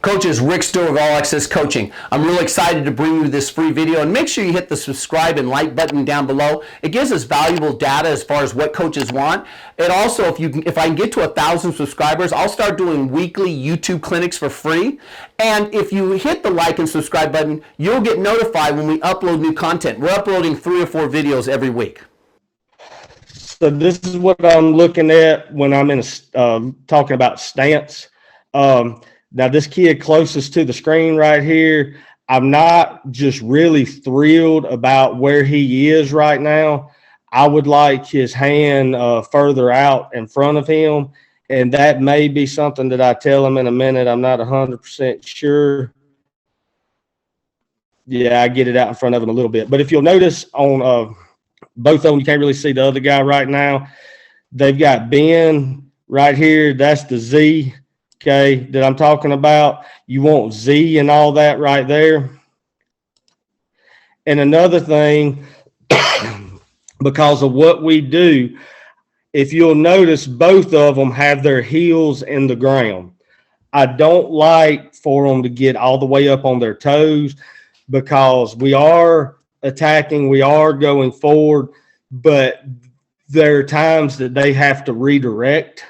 Coaches, Rick Stewart of All Access Coaching. I'm really excited to bring you this free video, and make sure you hit the subscribe and like button down below. It gives us valuable data as far as what coaches want. And also, if I can get to 1,000 subscribers, I'll start doing weekly YouTube clinics for free. And if you hit the like and subscribe button, you'll get notified when we upload new content. We're uploading 3 or 4 videos every week. So this is what I'm looking at when I'm in talking about stance. Now, this kid closest to the screen right here, I'm not just really thrilled about where he is right now. I would like his hand further out in front of him, and that may be something that I tell him in a minute. I'm not 100% sure. Yeah, I get it out in front of him a little bit. But if you'll notice on both of them, you can't really see the other guy right now. They've got Ben right here. That's the Z. Okay, that I'm talking about. You want Z and all that right there. And another thing, because of what we do, if you'll notice, both of them have their heels in the ground. I don't like for them to get all the way up on their toes, because we are attacking, we are going forward, but there are times that they have to redirect.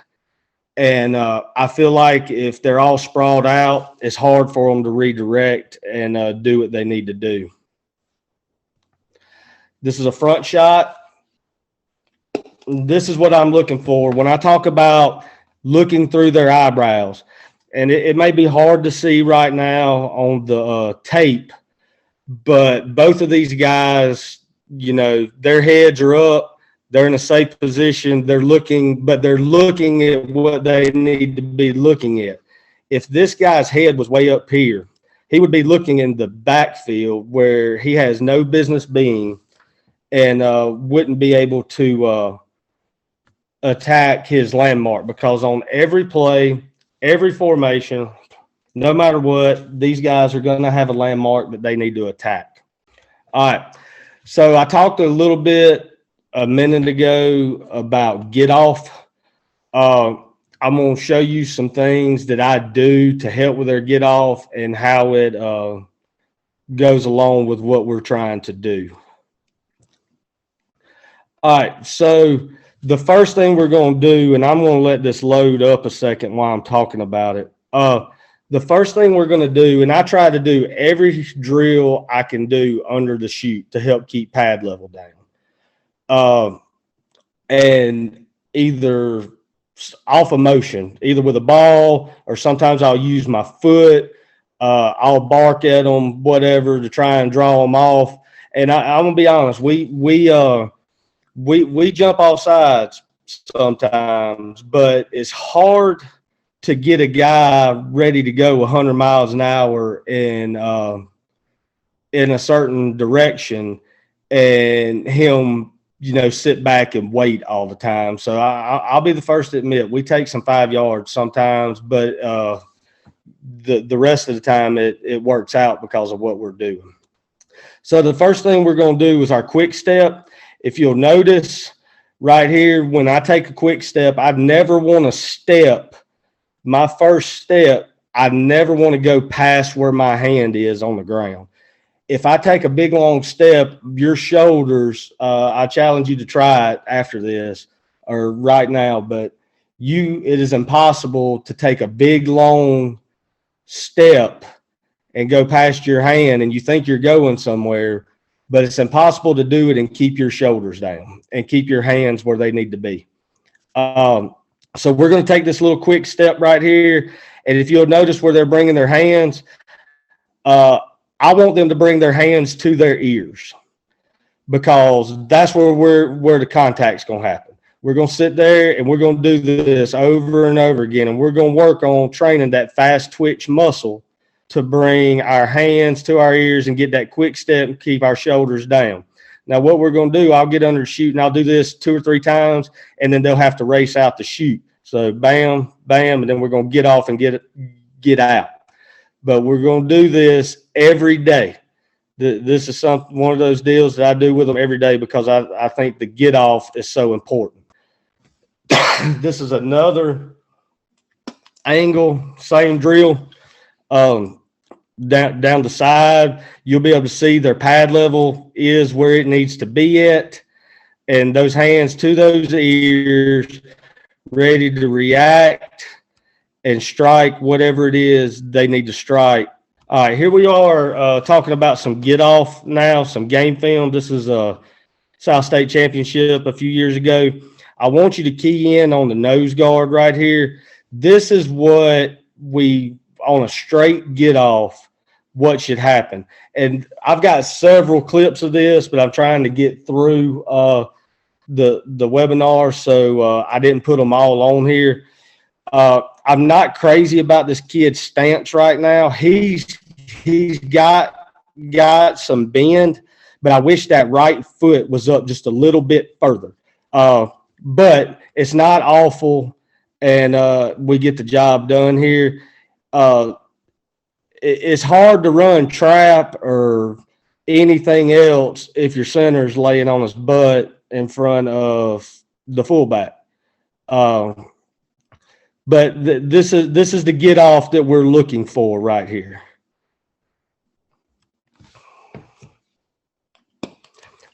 And I feel like if they're all sprawled out, it's hard for them to redirect and do what they need to do. This is a front shot. This is what I'm looking for when I talk about looking through their eyebrows. And it may be hard to see right now on the tape, but both of these guys, you know, their heads are up. They're in a safe position. They're looking, but they're looking at what they need to be looking at. If this guy's head was way up here, he would be looking in the backfield where he has no business being, and wouldn't be able to attack his landmark, because on every play, every formation, no matter what, these guys are going to have a landmark that they need to attack. All right. So I talked a little bit a minute ago about get off. I'm going to show you some things that I do to help with their get off and how it goes along with what we're trying to do. All right, so the first thing we're going to do, and I'm going to let this load up a second while I'm talking about it. The first thing we're going to do, and I try to do every drill I can do under the chute to help keep pad level down. And either off of motion, either with a ball, or sometimes I'll use my foot. I'll bark at them, whatever, to try and draw them off. And I'm gonna be honest, we jump off sides sometimes, but it's hard to get a guy ready to go 100 miles an hour in a certain direction, and him, you know, sit back and wait all the time. So I'll be the first to admit we take some 5 yards sometimes, but the rest of the time it works out because of what we're doing. So the first thing we're going to do is our quick step. If you'll notice right here, when I take a quick step, I never want to step. My first step, I never want to go past where my hand is on the ground. If I take a big, long step, your shoulders, I challenge you to try it after this or right now, but it is impossible to take a big, long step and go past your hand, and you think you're going somewhere, but it's impossible to do it and keep your shoulders down and keep your hands where they need to be. So we're going to take this little quick step right here, and if you'll notice where they're bringing their hands, I want them to bring their hands to their ears, because that's where the contact's going to happen. We're going to sit there and we're going to do this over and over again, and we're going to work on training that fast twitch muscle to bring our hands to our ears and get that quick step and keep our shoulders down. Now, what we're going to do, I'll get under the chute and I'll do this 2 or 3 times, and then they'll have to race out the chute. So bam, bam, and then we're going to get off and get out. But we're going to do this every day. This is one of those deals that I do with them every day, because I think the get off is so important. This is another angle, same drill. Down the side, you'll be able to see their pad level is where it needs to be at, and those hands to those ears, ready to react and strike whatever it is they need to strike. All right, here we are talking about some get off now, some game film. This is a South State Championship a few years ago. I want you to key in on the nose guard right here. This is what we, on a straight get off, what should happen. And I've got several clips of this, but I'm trying to get through the webinar, so I didn't put them all on here. I'm not crazy about this kid's stance right now. He's got some bend, but I wish that right foot was up just a little bit further. But it's not awful, and we get the job done here. It's hard to run trap or anything else if your center's laying on his butt in front of the fullback. But this is the get off that we're looking for right here.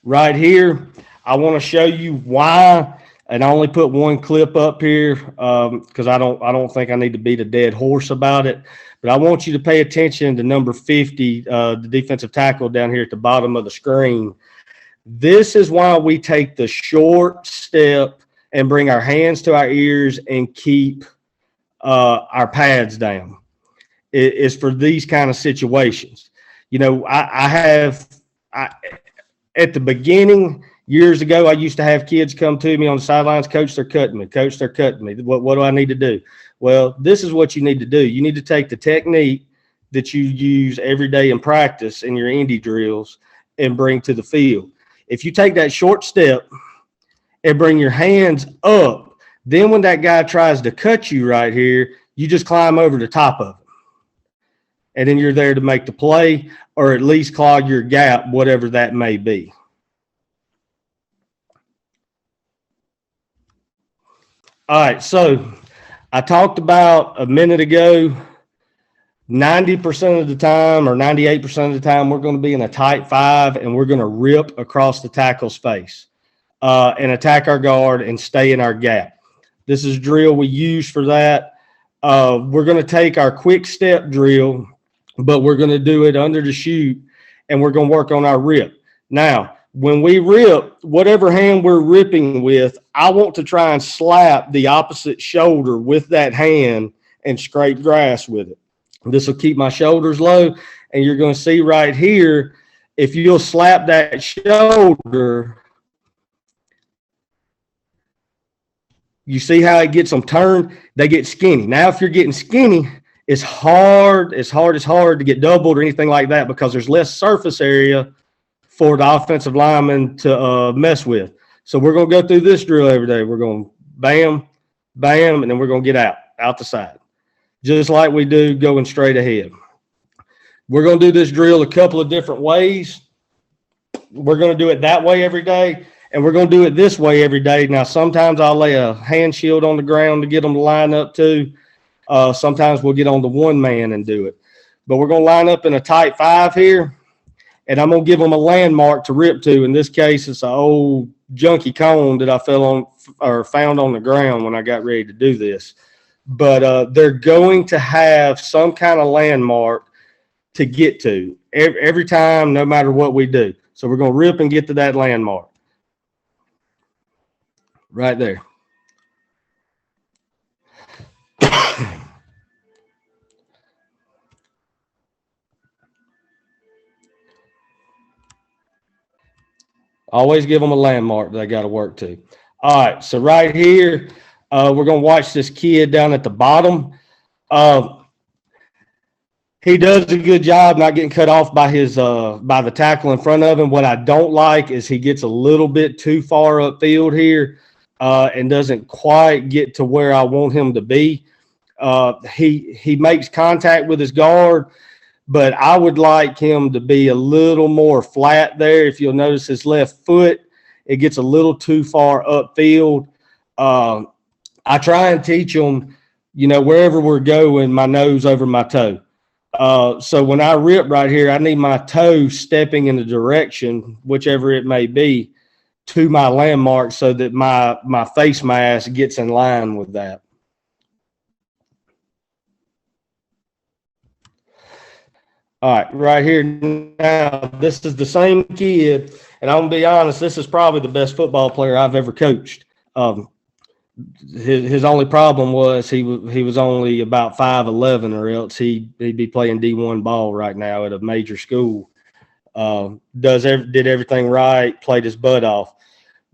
Right here, I want to show you why, and I only put one clip up here because I don't think I need to beat a dead horse about it. But I want you to pay attention to number 50, the defensive tackle down here at the bottom of the screen. This is why we take the short step and bring our hands to our ears and keep our pads down. It's for these kind of situations. You know, at the beginning, years ago, I used to have kids come to me on the sidelines, Coach, they're cutting me. Coach, they're cutting me. What do I need to do? Well, this is what you need to do. You need to take the technique that you use every day in practice in your Indy drills and bring to the field. If you take that short step and bring your hands up, then when that guy tries to cut you right here, you just climb over the top of him. And then you're there to make the play or at least clog your gap, whatever that may be. All right, so I talked about a minute ago, 90% of the time or 98% of the time, we're going to be in a tight five and we're going to rip across the tackle's face and attack our guard and stay in our gap. This is drill we use for that. We're going to take our quick step drill, but we're going to do it under the chute and we're going to work on our rip. Now, when we rip, whatever hand we're ripping with, I want to try and slap the opposite shoulder with that hand and scrape grass with it. This will keep my shoulders low, and you're going to see right here, if you'll slap that shoulder, you see how it gets them turned? They get skinny. Now, if you're getting skinny, it's hard to get doubled or anything like that because there's less surface area for the offensive lineman to mess with. So we're going to go through this drill every day. We're going bam, bam, and then we're going to get out the side, just like we do going straight ahead. We're going to do this drill a couple of different ways. We're going to do it that way every day, and we're going to do it this way every day. Now, sometimes I'll lay a hand shield on the ground to get them to line up too. Sometimes we'll get on the one man and do it. But we're going to line up in a tight five here. And I'm going to give them a landmark to rip to. In this case, it's an old junky cone that I found on the ground when I got ready to do this. But they're going to have some kind of landmark to get to every time, no matter what we do. So we're going to rip and get to that landmark right there. Always give them a landmark they got to work to. All right, so right here, we're going to watch this kid down at the bottom. He does a good job not getting cut off by the tackle in front of him. What I don't like is he gets a little bit too far upfield here and doesn't quite get to where I want him to be. He makes contact with his guard, but I would like him to be a little more flat there. If you'll notice his left foot, it gets a little too far upfield. I try and teach him, wherever we're going, my nose over my toe. So when I rip right here, I need my toe stepping in the direction, whichever it may be, to my landmark so that my face mass gets in line with that. All right, right here now, this is the same kid, and I'm gonna be honest, this is probably the best football player I've ever coached. His only problem was he was only about 5'11", or else he'd be playing D1 ball right now at a major school. Did everything right, played his butt off.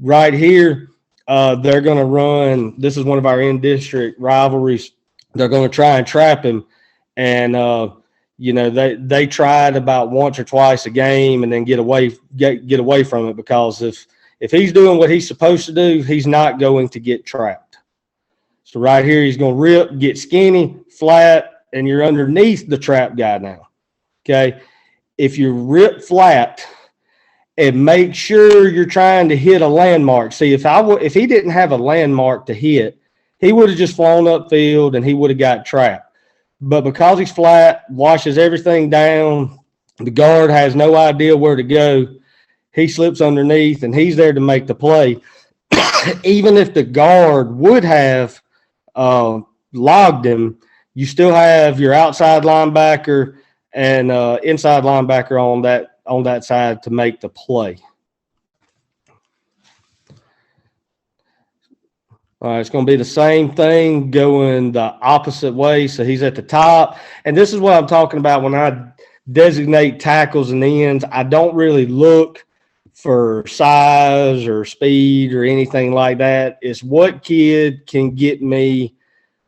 Right here, they're going to run. This is one of our in-district rivalries. They're going to try and trap him, and they tried about once or twice a game, and then get away from it, because if he's doing what he's supposed to do, he's not going to get trapped. So right here, he's going to rip, get skinny, flat, and you're underneath the trap guy now. Okay, if you rip flat, and make sure you're trying to hit a landmark. See, if he didn't have a landmark to hit, he would have just flown upfield and he would have got trapped. But because he's flat, washes everything down, the guard has no idea where to go. He slips underneath and he's there to make the play. Even if the guard would have logged him, you still have your outside linebacker and inside linebacker on that side to make the play. All right, it's going to be the same thing going the opposite way. So he's at the top. And this is what I'm talking about when I designate tackles and ends. I don't really look for size or speed or anything like that. It's what kid can get me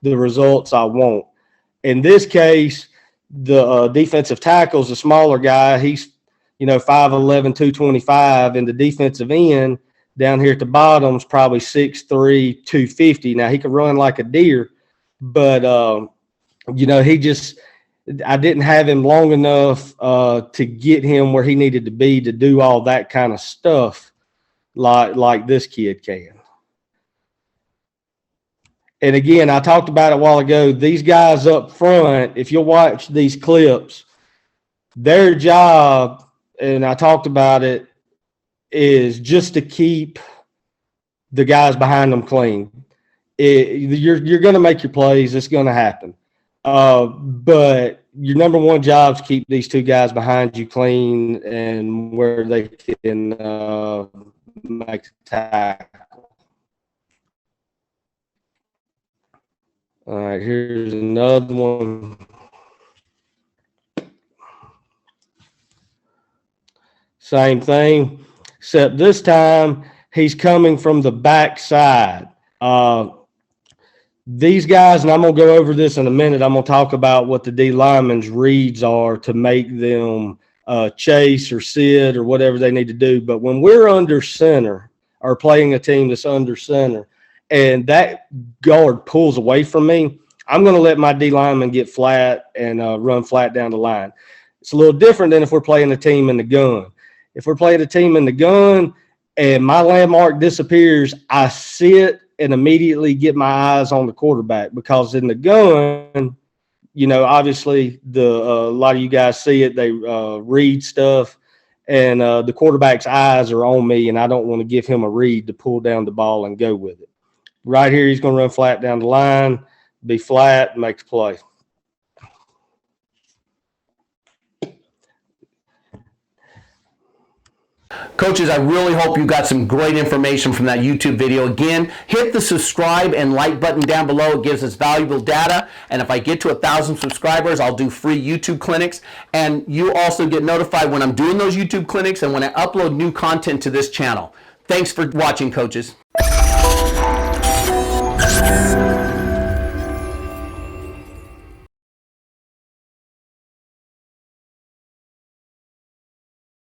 the results I want. In this case, the defensive tackle is a smaller guy. He's 5'11", 225, and the defensive end down here at the bottom is probably 6'3", 250. Now, he can run like a deer, but, I didn't have him long enough to get him where he needed to be to do all that kind of stuff like this kid can. And again, I talked about it a while ago. These guys up front, if you'll watch these clips, their job, and I talked about it, is just to keep the guys behind them clean. You're going to make your plays. It's going to happen. But your number one job is to keep these two guys behind you clean and where they can make the tackle. All right, here's another one. Same thing, except this time he's coming from the back side. These guys, and I'm going to go over this in a minute, I'm going to talk about what the D linemen's reads are to make them chase or sit or whatever they need to do. But when we're under center or playing a team that's under center and that guard pulls away from me, I'm going to let my D lineman get flat and run flat down the line. It's a little different than if we're playing a team in the gun. If we're playing a team in the gun and my landmark disappears, I sit and immediately get my eyes on the quarterback, because in the gun, obviously a lot of you guys see it. They read stuff, and the quarterback's eyes are on me, and I don't want to give him a read to pull down the ball and go with it. Right here, he's going to run flat down the line, be flat, and make the play. Coaches, I really hope you got some great information from that YouTube video. Again, hit the subscribe and like button down below. It gives us valuable data. And if I get to 1,000 subscribers, I'll do free YouTube clinics. And you also get notified when I'm doing those YouTube clinics and when I upload new content to this channel. Thanks for watching, coaches.